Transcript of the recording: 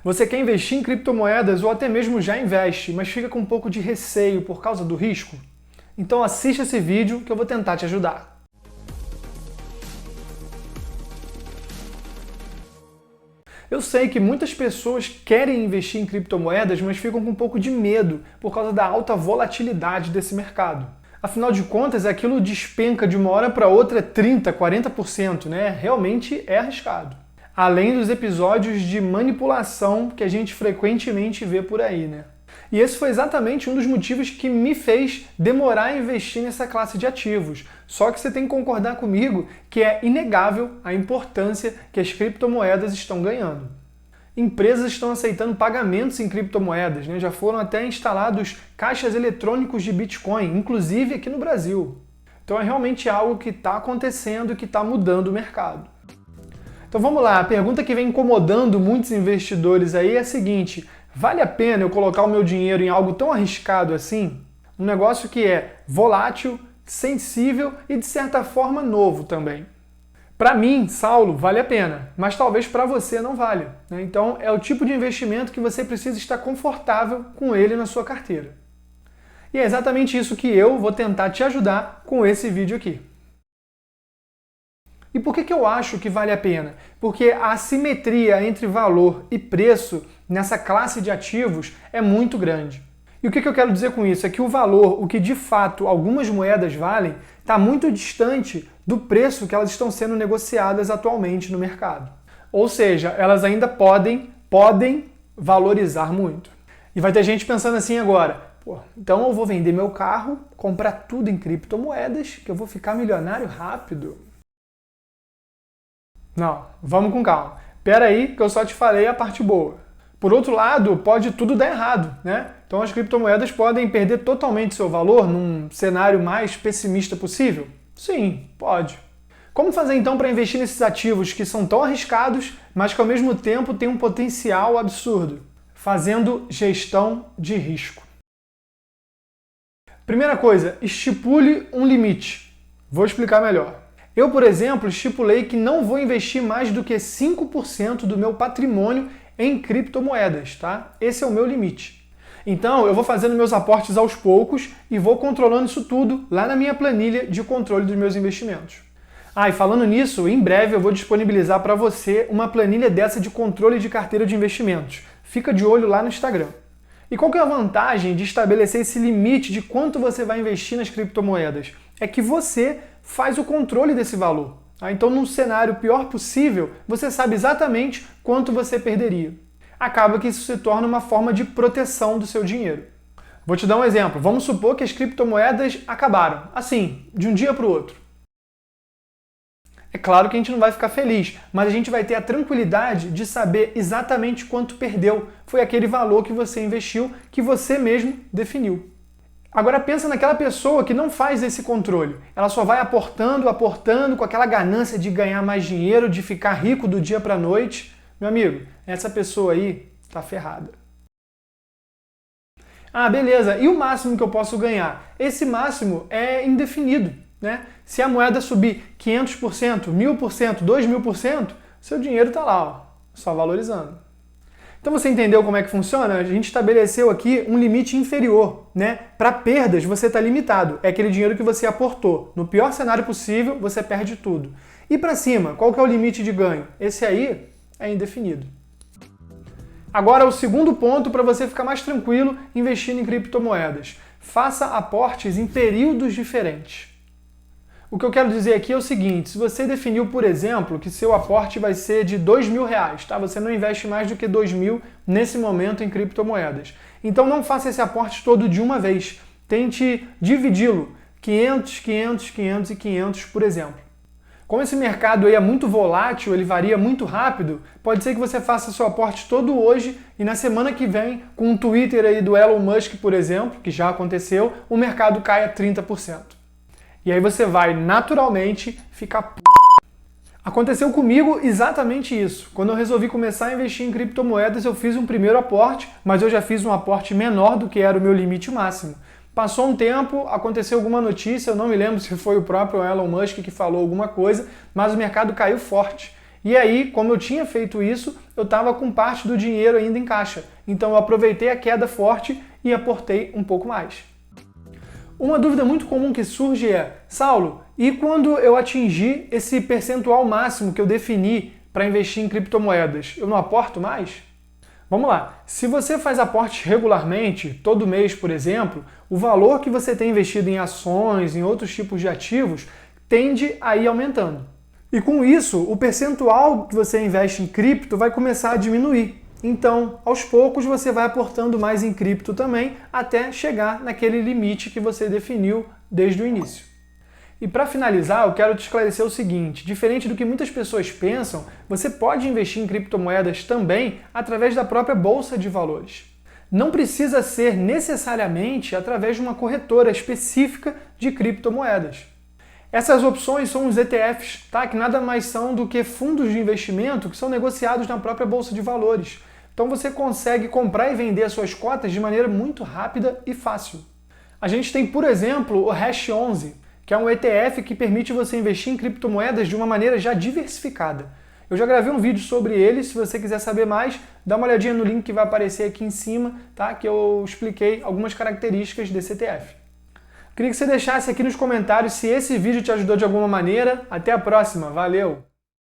Você quer investir em criptomoedas ou até mesmo já investe, mas fica com um pouco de receio por causa do risco? Então assista esse vídeo que eu vou tentar te ajudar. Eu sei que muitas pessoas querem investir em criptomoedas, mas ficam com um pouco de medo por causa da alta volatilidade desse mercado. Afinal de contas, aquilo despenca de uma hora para outra 30%, 40%, né? Realmente é arriscado. Além dos episódios de manipulação que a gente frequentemente vê por aí, né? E esse foi exatamente um dos motivos que me fez demorar a investir nessa classe de ativos. Só que você tem que concordar comigo que é inegável a importância que as criptomoedas estão ganhando. Empresas estão aceitando pagamentos em criptomoedas, né? Já foram até instalados caixas eletrônicos de Bitcoin, inclusive aqui no Brasil. Então é realmente algo que está acontecendo e que está mudando o mercado. Então vamos lá, a pergunta que vem incomodando muitos investidores aí é a seguinte: vale a pena eu colocar o meu dinheiro em algo tão arriscado assim? Um negócio que é volátil, sensível e de certa forma novo também. Para mim, Saulo, vale a pena, mas talvez para você não valha, né? Então é o tipo de investimento que você precisa estar confortável com ele na sua carteira. E é exatamente isso que eu vou tentar te ajudar com esse vídeo aqui. E por que eu acho que vale a pena? Porque a assimetria entre valor e preço nessa classe de ativos é muito grande. E o que eu quero dizer com isso? É que o valor, o que de fato algumas moedas valem, está muito distante do preço que elas estão sendo negociadas atualmente no mercado. Ou seja, elas ainda podem valorizar muito. E vai ter gente pensando assim agora: pô, então eu vou vender meu carro, comprar tudo em criptomoedas, que eu vou ficar milionário rápido. Não, vamos com calma. Pera aí que eu só te falei a parte boa. Por outro lado, pode tudo dar errado, né? Então as criptomoedas podem perder totalmente seu valor num cenário mais pessimista possível? Sim, pode. Como fazer então para investir nesses ativos que são tão arriscados, mas que ao mesmo tempo têm um potencial absurdo? Fazendo gestão de risco. Primeira coisa, estipule um limite. Vou explicar melhor. Eu, por exemplo, estipulei que não vou investir mais do que 5% do meu patrimônio em criptomoedas, tá? Esse é o meu limite. Então, eu vou fazendo meus aportes aos poucos e vou controlando isso tudo lá na minha planilha de controle dos meus investimentos. Ah, e falando nisso, em breve eu vou disponibilizar para você uma planilha dessa de controle de carteira de investimentos. Fica de olho lá no Instagram. E qual que é a vantagem de estabelecer esse limite de quanto você vai investir nas criptomoedas? É que você faz o controle desse valor. Então, num cenário pior possível, você sabe exatamente quanto você perderia. Acaba que isso se torna uma forma de proteção do seu dinheiro. Vou te dar um exemplo. Vamos supor que as criptomoedas acabaram, assim, de um dia para o outro. É claro que a gente não vai ficar feliz, mas a gente vai ter a tranquilidade de saber exatamente quanto perdeu. Foi aquele valor que você investiu, que você mesmo definiu. Agora pensa naquela pessoa que não faz esse controle. Ela só vai aportando com aquela ganância de ganhar mais dinheiro, de ficar rico do dia para a noite. Meu amigo, essa pessoa aí tá ferrada. Ah, beleza. E o máximo que eu posso ganhar? Esse máximo é indefinido, né? Se a moeda subir 500%, 1000%, 2000%, seu dinheiro tá lá, ó, só valorizando. Então você entendeu como é que funciona? A gente estabeleceu aqui um limite inferior, né? Para perdas você está limitado, é aquele dinheiro que você aportou. No pior cenário possível, você perde tudo. E para cima, qual que é o limite de ganho? Esse aí é indefinido. Agora o segundo ponto para você ficar mais tranquilo investindo em criptomoedas. Faça aportes em períodos diferentes. O que eu quero dizer aqui é o seguinte: se você definiu, por exemplo, que seu aporte vai ser de R$2.000, tá? Você não investe mais do que R$2.000 nesse momento em criptomoedas. Então não faça esse aporte todo de uma vez. Tente dividi-lo, 500, 500, 500 e 500, por exemplo. Como esse mercado aí é muito volátil, ele varia muito rápido, pode ser que você faça seu aporte todo hoje e na semana que vem, com um Twitter aí do Elon Musk, por exemplo, que já aconteceu, o mercado caia 30%. E aí você vai naturalmente ficar p***. Aconteceu comigo exatamente isso. Quando eu resolvi começar a investir em criptomoedas, eu fiz um primeiro aporte, mas eu já fiz um aporte menor do que era o meu limite máximo. Passou um tempo, aconteceu alguma notícia, eu não me lembro se foi o próprio Elon Musk que falou alguma coisa, mas o mercado caiu forte. E aí, como eu tinha feito isso, eu estava com parte do dinheiro ainda em caixa. Então eu aproveitei a queda forte e aportei um pouco mais. Uma dúvida muito comum que surge é: Saulo, e quando eu atingir esse percentual máximo que eu defini para investir em criptomoedas, eu não aporto mais? Vamos lá, se você faz aportes regularmente, todo mês, por exemplo, o valor que você tem investido em ações, em outros tipos de ativos, tende a ir aumentando. E com isso, o percentual que você investe em cripto vai começar a diminuir. Então, aos poucos, você vai aportando mais em cripto também, até chegar naquele limite que você definiu desde o início. E para finalizar, eu quero te esclarecer o seguinte: diferente do que muitas pessoas pensam, você pode investir em criptomoedas também através da própria bolsa de valores. Não precisa ser necessariamente através de uma corretora específica de criptomoedas. Essas opções são os ETFs, tá? Que nada mais são do que fundos de investimento que são negociados na própria bolsa de valores. Então você consegue comprar e vender as suas cotas de maneira muito rápida e fácil. A gente tem, por exemplo, o Hash 11, que é um ETF que permite você investir em criptomoedas de uma maneira já diversificada. Eu já gravei um vídeo sobre ele, se você quiser saber mais, dá uma olhadinha no link que vai aparecer aqui em cima, tá? Que eu expliquei algumas características desse ETF. Queria que você deixasse aqui nos comentários se esse vídeo te ajudou de alguma maneira. Até a próxima, valeu!